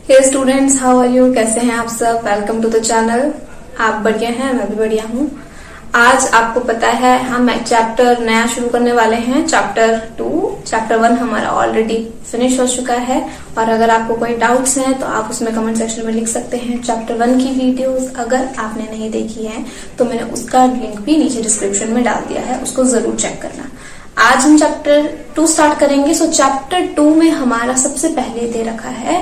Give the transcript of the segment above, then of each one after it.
Hey students, how are you? कैसे हैं आप सब? Welcome to the channel. आप बढ़िया हैं? मैं भी बढ़िया हूँ। आज आपको पता है हम एक चैप्टर नया शुरू करने वाले हैं, चैप्टर 2। चैप्टर 1 हमारा ऑलरेडी फिनिश हो चुका है और अगर आपको कोई डाउट्स हैं तो आप उसमें कमेंट सेक्शन में लिख सकते हैं। चैप्टर 1 की वीडियोस अगर आपने नहीं देखी है तो मैंने उसका लिंक भी नीचे डिस्क्रिप्शन में डाल दिया है, उसको जरूर चेक करना। आज हम चैप्टर 2 स्टार्ट करेंगे। सो चैप्टर 2 में हमारा सबसे पहले दे रखा है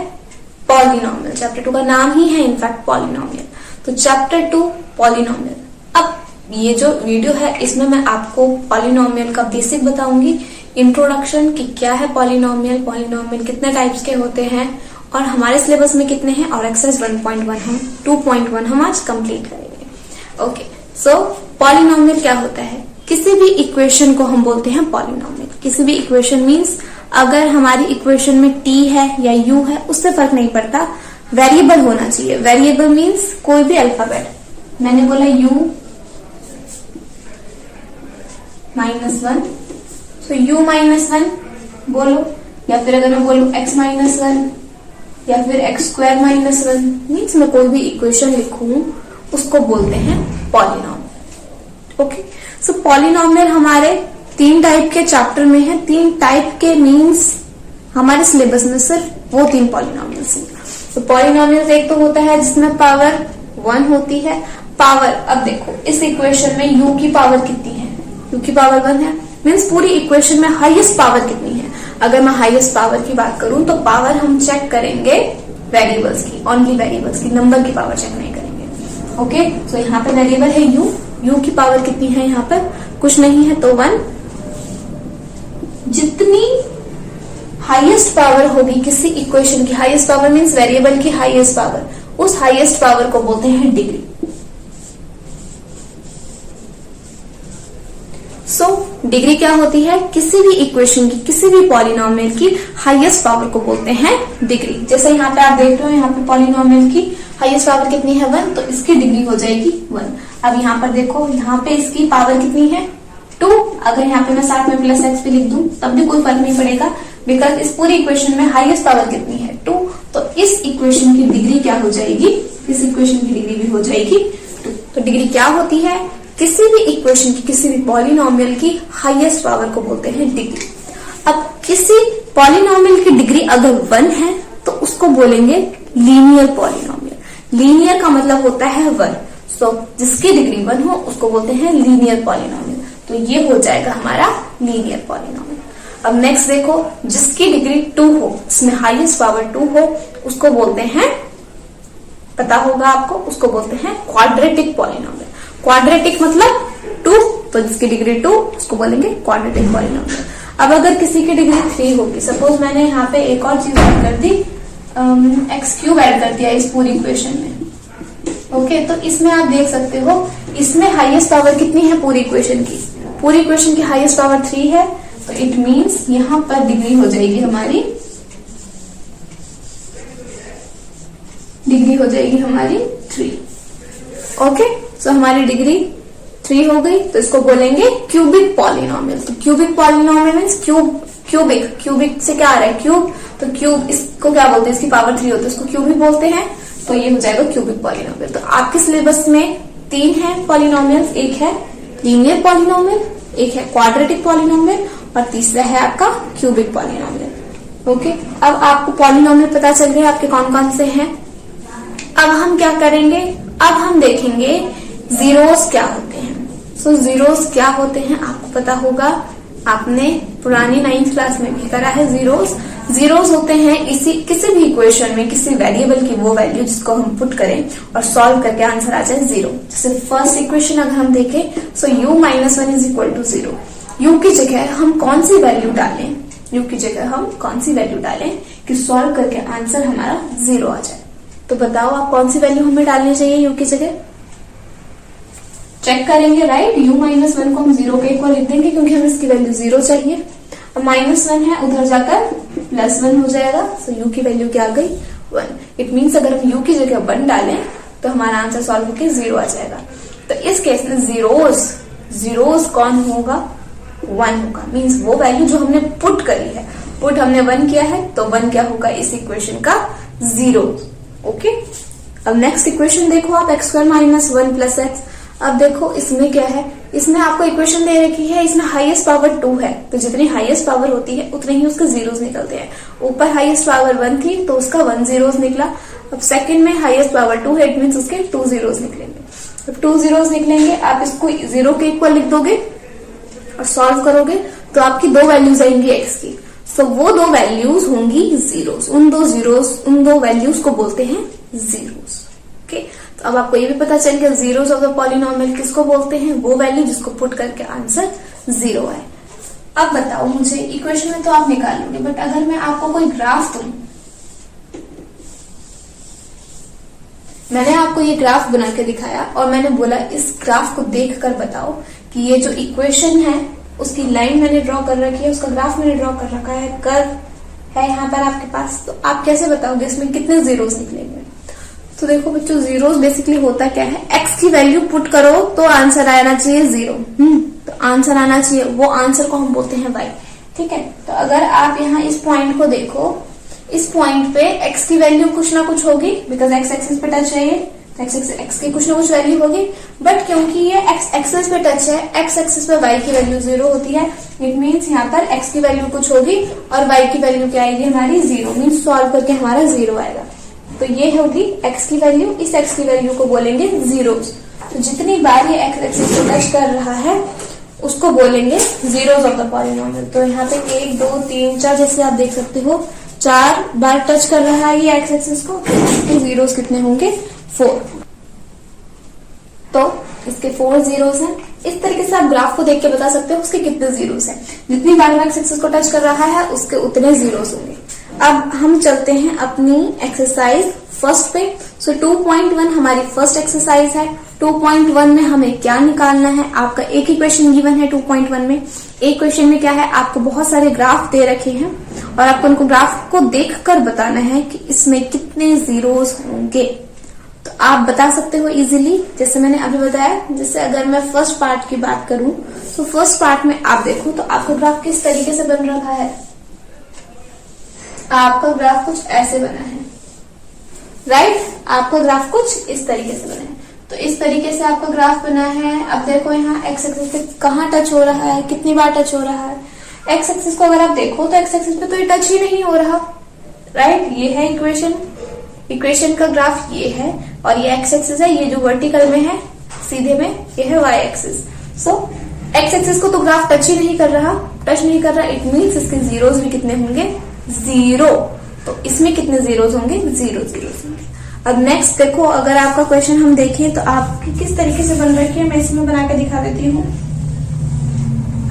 पॉलिनोमियल। चैप्टर 2 का नाम ही है इनफैक्ट पॉलिनोमियल। तो चैप्टर 2 पॉलिनोमियल। अब ये जो वीडियो है इसमें मैं आपको पॉलिनोमियल का बेसिक बताऊंगी, इंट्रोडक्शन कि क्या है पॉलिनोमियल, पॉलिनोमियल कितने टाइप्स के होते हैं और हमारे सिलेबस में कितने हैं, और एक्सरसाइज 1.1 हम 2.1 हम आज कंप्लीट करेंगे। ओके, सो पॉलिनोमियल क्या होता है? किसी भी इक्वेशन को हम बोलते हैं पॉलिनोमियल। किसी भी इक्वेशन मीन्स अगर हमारी इक्वेशन में t है या u है उससे फर्क नहीं पड़ता, वेरिएबल होना चाहिए। वेरिएबल मीन्स कोई भी अल्फाबेट। मैंने बोला u -1, तो u -1 बोलो, या फिर अगर मैं बोलूं x -1 या फिर x² -1 मीन्स मैं कोई भी इक्वेशन लिखूं उसको बोलते हैं पॉलिनोमियल। ओके, सो पॉलिनोमियल हमारे 3 टाइप के चैप्टर में है। 3 टाइप के मीन्स हमारे सिलेबस में सिर्फ वो 3 पॉलिनोमियल्स हैं। तो पॉलिनोमियल्स एक तो होता है जिसमें पावर 1 होती है। पावर, अब देखो इस इक्वेशन में u की पावर कितनी है? u की पावर 1 है, मीन्स पूरी इक्वेशन में हाईएस्ट पावर कितनी है? अगर मैं हाईएस्ट पावर की बात करूं तो पावर हम चेक करेंगे वेरिएबल्स की, ओनली वेरिएबल्स की, नंबर की पावर चेक नहीं करेंगे। ओके, सो यहाँ पे वेरिएबल है u की पावर कितनी है? यहाँ पर कुछ नहीं है तो 1। जितनी हाईएस्ट पावर होगी किसी इक्वेशन की, हाईएस्ट पावर मीन्स वेरिएबल की हाईएस्ट पावर, उस हाईएस्ट पावर को बोलते हैं डिग्री। सो डिग्री क्या होती है? किसी भी इक्वेशन की, किसी भी पॉलिनोमियल की हाईएस्ट पावर को बोलते हैं डिग्री। जैसे यहाँ पे आप देख रहे हो, यहाँ पे पॉलिनोमियल की हाईएस्ट पावर कितनी है? 1, तो इसकी डिग्री हो जाएगी 1। अब यहाँ पर देखो, यहाँ पे इसकी पावर कितनी है? 2। अगर यहाँ पे मैं साथ में प्लस एक्स भी लिख दूं तब भी कोई फर्क नहीं पड़ेगा, बिकॉज इस पूरी इक्वेशन में हाईएस्ट पावर कितनी है? 2। तो इस इक्वेशन की डिग्री क्या हो जाएगी? इस इक्वेशन की डिग्री भी हो जाएगी 2। तो डिग्री क्या होती है? किसी भी इक्वेशन की, किसी भी पॉलिनोमियल की हाईएस्ट पावर को बोलते हैं डिग्री। अब किसी पॉलिनोमियल की डिग्री अगर 1 है तो उसको बोलेंगे लीनियर पॉलिनोमियल। लीनियर का मतलब होता है 1। सो जिसकी डिग्री 1 हो उसको बोलते हैं लीनियर पॉलिनोमियल। तो ये हो जाएगा हमारा लीनियर पॉलिनोमियल। अब नेक्स्ट देखो, जिसकी डिग्री 2 हो, इसमें हाईएस्ट पावर 2 हो, उसको बोलते हैं, पता होगा आपको, उसको बोलते हैं क्वाड्रेटिक पॉलिनोमियल। क्वाड्रेटिक मतलब 2, तो जिसकी डिग्री 2 उसको बोलेंगे क्वाड्रेटिक पॉलिनोमियल। अब अगर किसी की डिग्री 3 होगी, सपोज मैंने यहाँ पे एक और चीज ऐड कर दी, x³ ऐड कर दिया इस पूरी इक्वेशन में। ओके, तो इसमें आप देख सकते हो इसमें हाईएस्ट पावर कितनी है पूरी इक्वेशन की? पूरी इक्वेशन की हाईएस्ट पावर 3 है, तो इट मीन्स यहाँ पर डिग्री हो जाएगी हमारी, डिग्री हो जाएगी हमारी 3। ओके, सो हमारी डिग्री 3 हो गई, तो इसको बोलेंगे क्यूबिक पॉलिनोमियल। तो क्यूबिक पॉलिनोमियल मीन्स क्यूबिक से क्या आ रहा है? क्यूब। तो क्यूब इसको क्या बोलते हैं? इसकी पावर 3 होती है, इसको क्यूब ही बोलते हैं। तो ये हो जाएगा क्यूबिक पॉलिनोमियल। तो आपके सिलेबस में 3 है पॉलिनोमियल्स, एक है लीनियर पॉलिनोमियल, एक है क्वाड्रेटिक पॉलिनोमियल और तीसरा है आपका क्यूबिक पॉलिनोमियल। ओके, अब आपको पॉलिनोमियल पता चल गया आपके कौन कौन से हैं। अब हम क्या करेंगे? अब हम देखेंगे जीरोस क्या होते हैं। सो जीरोस क्या होते हैं आपको पता होगा, आपने पुरानी 9th क्लास में भी करा है। जीरोस होते हैं किसी भी इक्वेशन में किसी वेरिएबल की वो वैल्यू जिसको हम पुट करें और सॉल्व करके आंसर आ जाए 0। जैसे फर्स्ट इक्वेशन अगर हम देखें, सो u -1 = 0। u की जगह हम कौन सी वैल्यू डालें? u की जगह हम कौन सी वैल्यू डालें कि सॉल्व करके आंसर हमारा 0 आ जाए? तो बताओ आप कौन सी वैल्यू हमें डालनी चाहिए u की जगह? चेक करेंगे, राइट? u -1 को हम 0 के इक्वल लिख देंगे क्योंकि हमें इसकी वैल्यू 0 चाहिए। अब -1 है, उधर जाकर +1 हो जाएगा। सो u की वैल्यू क्या आ गई? 1। इट मीन्स अगर हम u की जगह 1 डालें तो हमारा आंसर सॉल्व होकर 0 आ जाएगा। तो इस केस में जीरोस कौन होगा? 1 होगा। मीन्स वो वैल्यू जो हमने पुट करी है पुट हमने 1 किया है, तो 1 क्या होगा इस इक्वेशन का 0। ओके, अब नेक्स्ट इक्वेशन देखो आप, x² - 1 + x। अब देखो इसमें क्या है, इसमें आपको इक्वेशन दे रखी है, इसमें हाईएस्ट पावर 2 है, तो जितनी हाईएस्ट पावर होती है उतने ही उसके जीरोस निकलते हैं। ऊपर हाईएस्ट पावर 1 थी तो उसका 1 जीरोस निकला। अब सेकंड में हाईएस्ट पावर 2 है, इट मींस उसके 2 जीरोस निकलेंगे। अब 2 जीरोस निकलेंगे, आप इसको 0 के इक्वल लिख दोगे और सॉल्व करोगे तो आपकी 2 वैल्यूज आएंगी एक्स की। सो वो 2 वैल्यूज होंगी जीरोस, उन दो वैल्यूज को बोलते हैं जीरोस। ओके, तो अब आपको ये भी पता चल गया जीरोस ऑफ द पॉलिनोमियल किसको बोलते हैं, वो वैल्यू जिसको पुट करके आंसर 0 है। अब बताओ मुझे, इक्वेशन में तो आप निकाल लोगे, बट अगर मैं आपको कोई ग्राफ दूं, मैंने आपको ये ग्राफ बना के दिखाया और मैंने बोला इस ग्राफ को देखकर बताओ कि ये जो इक्वेशन है उसकी लाइन मैंने ड्रॉ कर रखी है, उसका ग्राफ मैंने ड्रॉ कर रखा है, कर्व है यहाँ पर आपके पास, तो आप कैसे बताओगे इसमें कितने जीरोस निकलेंगे। तो देखो बच्चों, जीरोस बेसिकली होता क्या है, एक्स की वैल्यू पुट करो तो आंसर आना चाहिए 0। तो आंसर आना चाहिए, वो आंसर को हम बोलते हैं वाई। ठीक है, तो अगर आप यहाँ इस पॉइंट को देखो, इस पॉइंट पे x की वैल्यू कुछ ना कुछ होगी, बिकॉज x एक्सिस पे टच है ये, x की कुछ ना कुछ वैल्यू होगी। बट क्योंकि ये x एक्सिस पे टच है, x एक्सिस पे y की वैल्यू 0 होती है, इट मीन्स यहाँ पर x की वैल्यू कुछ होगी और y की वैल्यू क्या आएगी हमारी 0, मीन्स सॉल्व करके हमारा 0 आएगा। तो ये होगी x की वैल्यू, इस x की वैल्यू को बोलेंगे जीरोस। तो जितनी बार ये x एक्सिस पे टच कर रहा है उसको बोलेंगे जीरोस ऑफ द पॉलिनोमियल। तो यहाँ पे 1 2 3 4 जैसे आप देख सकते हो 4 बार टच कर रहा है ये एक्स एक्सिस को, तो जीरोस कितने होंगे 4। तो इसके 4 जीरोस हैं। इस तरीके से आप ग्राफ को देख के बता सकते हो उसके कितने जीरोस हैं। जितनी बार एक्स एक्सिस को टच कर रहा है उसके उतने जीरोस होंगे। अब हम चलते हैं अपनी एक्सरसाइज फर्स्ट पे। सो 2.1 हमारी फर्स्ट एक्सरसाइज है। 2.1 में हमें क्या निकालना है, आपका एक ही क्वेश्चन गिवन है 2.1 में। एक क्वेश्चन में क्या है, आपको बहुत सारे ग्राफ दे रखे हैं और आपको उनको ग्राफ को देखकर बताना है कि इसमें कितने जीरोस होंगे। तो आप बता सकते हो इजीली, जैसे मैंने अभी बताया। जैसे अगर मैं फर्स्ट पार्ट की बात करूं तो फर्स्ट पार्ट में आप देखो तो आपका ग्राफ किस तरीके से बन रहा है। आपका ग्राफ कुछ ऐसे बना है, राइट। आपका ग्राफ कुछ इस तरीके से बना है। तो इस तरीके से आपका ग्राफ बना है। अब देखो यहाँ एक्स एक्सिस पे कहाँ टच हो रहा है, कितनी बार टच हो रहा है। एक्स एक्सिस को अगर आप देखो तो एक्स एक्सिस पे तो ये टच ही नहीं हो रहा, राइट। ये है इक्वेशन का ग्राफ ये है और ये एक्स एक्सिस है, ये जो वर्टिकल में है सीधे में ये है वाई एक्सिस। सो एक्स एक्सिस को तो ग्राफ टच ही नहीं कर रहा, इट मीन्स इसके जीरोस भी कितने होंगे 0। तो इसमें कितने जीरोस होंगे 0 जीरोस होंगे। अब नेक्स्ट देखो, अगर आपका क्वेश्चन हम देखें तो आपकी किस तरीके से बन रखी है, मैं इसमें बना के दिखा देती हूँ।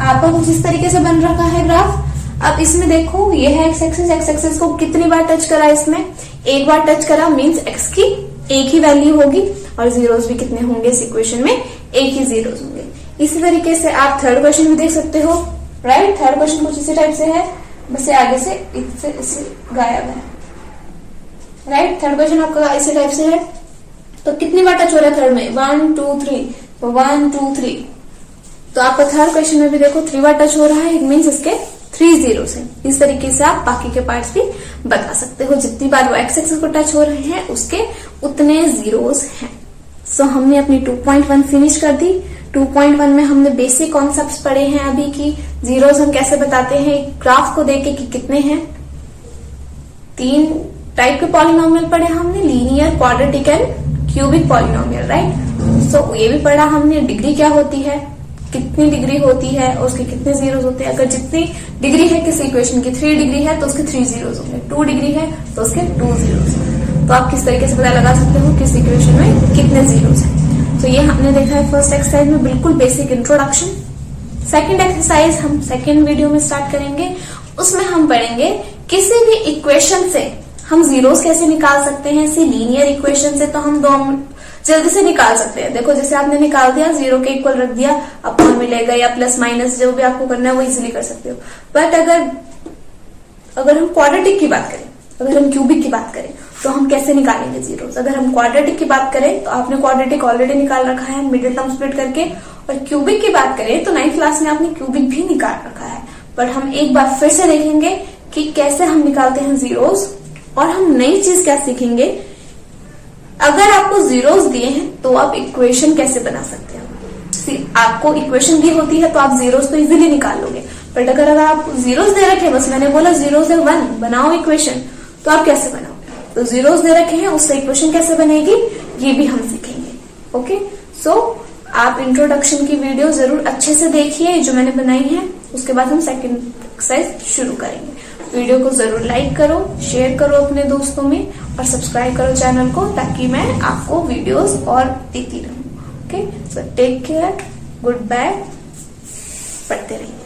आपका कुछ इस तरीके से बन रखा है ग्राफ। अब इसमें देखो ये है एक्स एक्सिस को कितनी बार टच करा, इसमें एक बार टच करा, मीन्स एक्स की एक ही वैल्यू होगी और जीरोस भी कितने होंगे इस इक्वेशन में, एक ही जीरोस होंगे। इसी तरीके से आप थर्ड क्वेश्चन भी देख सकते हो, राइट। थर्ड क्वेश्चन कुछ इसी टाइप से है, बस आगे से इससे गायब है, राइट। थर्ड क्वेश्चन आपका इसी टाइप से है। तो कितनी बार टच हो रहा है थर्ड में, 1 2 3, तो 1 2 3। तो आपका थर्ड क्वेश्चन में भी देखो 3 बार टच हो रहा है, इट मीन्स इसके 3 जीरोस हैं। इस तरीके से आप बाकी के पार्ट्स भी बता सकते हो, जितनी बार वो एक्स एक्सिस को टच हो रहे हैं उसके उतने जीरोस हैं। सो हमने अपनी 2.1 फिनिश कर दी। 2.1 में हमने बेसिक कॉन्सेप्ट्स पढ़े हैं अभी की जीरोस हम कैसे बताते हैं, ग्राफ को देख के कि कितने हैं। 3 टाइप के पॉलिनोमियल पढ़े हमने, linear, quadratic and cubic polynomial, right. So ये भी पढ़ा हमने, डिग्री क्या होती है, कितनी डिग्री होती है और उसके कितने जीरोस होते हैं। अगर जितनी डिग्री है किसी इक्वेशन की, 3 डिग्री है तो उसके 3 जीरोस होंगे, 2 डिग्री है तो उसके 2 जीरोस होंगे। तो आप किस तरीके से पता लगा सकते हो किस इक्वेशन में कितने जीरोस हैं। तो ये हमने देखा है फर्स्ट एक्सरसाइज में, बिल्कुल बेसिक इंट्रोडक्शन। सेकंड एक्सरसाइज हम सेकंड वीडियो में स्टार्ट करेंगे, उसमें हम पढ़ेंगे किसी भी इक्वेशन से हम जीरोस कैसे निकाल सकते हैं। इसी लीनियर इक्वेशन से तो हम 2 जल्दी से निकाल सकते हैं। देखो जैसे आपने निकाल दिया, 0 के इक्वल रख दिया, अपॉन मिलेगा या प्लस माइनस जो भी आपको करना है वो इजीली कर सकते हो। बट अगर हम क्वाड्रेटिक की बात करें, अगर हम क्यूबिक की बात करें तो हम कैसे निकालेंगे जीरोस। अगर हम क्वाड्रेटिक की बात करें तो आपने क्वाड्रेटिक ऑलरेडी निकाल रखा है मिडिल टर्म स्प्लिट करके, और क्यूबिक की बात करें तो 9th क्लास में आपने क्यूबिक भी निकाल रखा है। बट हम एक बार फिर से देखेंगे कि कैसे हम निकालते हैं जीरोस, और हम नई चीज क्या सीखेंगे, अगर आपको जीरोस दिए हैं तो आप इक्वेशन कैसे बना सकते हैं। आपको इक्वेशन दी होती है तो आप जीरोस तो इजीली निकाल लोगे, बट अगर आप जीरोस दे रखे, बस मैंने बोला जीरोस है 1 बनाओ इक्वेशन, तो आप कैसे बनाओगे। तो जीरोस दे रखे हैं, उससे इक्वेशन कैसे बनेगी ये भी हम सीखेंगे। ओके, सो आप इंट्रोडक्शन की वीडियो जरूर अच्छे से देखिए जो मैंने बनाई है, उसके बाद हम सेकंड एक्सरसाइज शुरू करेंगे। वीडियो को जरूर लाइक करो, शेयर करो अपने दोस्तों में, और सब्सक्राइब करो चैनल को, ताकि मैं आपको वीडियोस और देती रहूं। Okay, so take care, goodbye, पढ़ते रहिए।